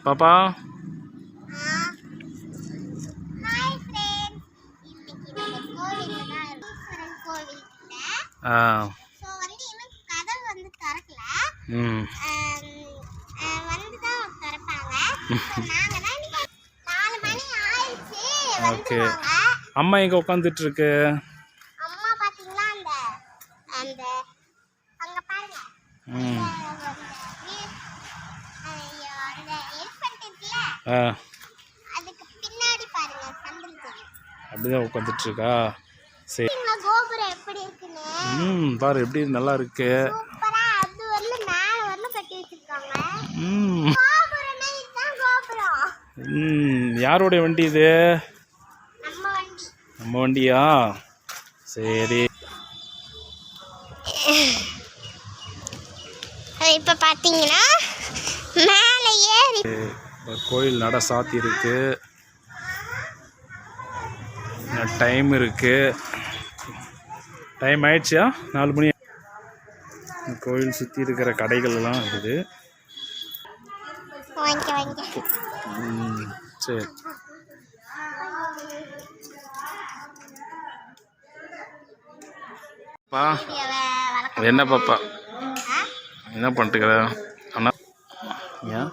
பாப்பா ஓகே. அம்மா எங்க உட்காந்துட்டு இருக்கு? அப்படிதான் உட்காந்துட்டு இருக்கா? சரி. பாரு எப்படி நல்லா இருக்கு. யாரோடைய வண்டி இது? நம்ம வண்டியா? சரி. இப்போ பார்த்தீங்கன்னா மேலே ஏறி கோயில் நட சாத்தி இருக்கு. டைம் இருக்கு. டைம் ஆயிடுச்சா? 4 மணி. கோயில் சுற்றி இருக்கிற கடைகள் எல்லாம் இருக்குது. சரி. என்ன பாப்பா என்ன பண்ணிட்டுக்கிற அண்ணா? ஏன்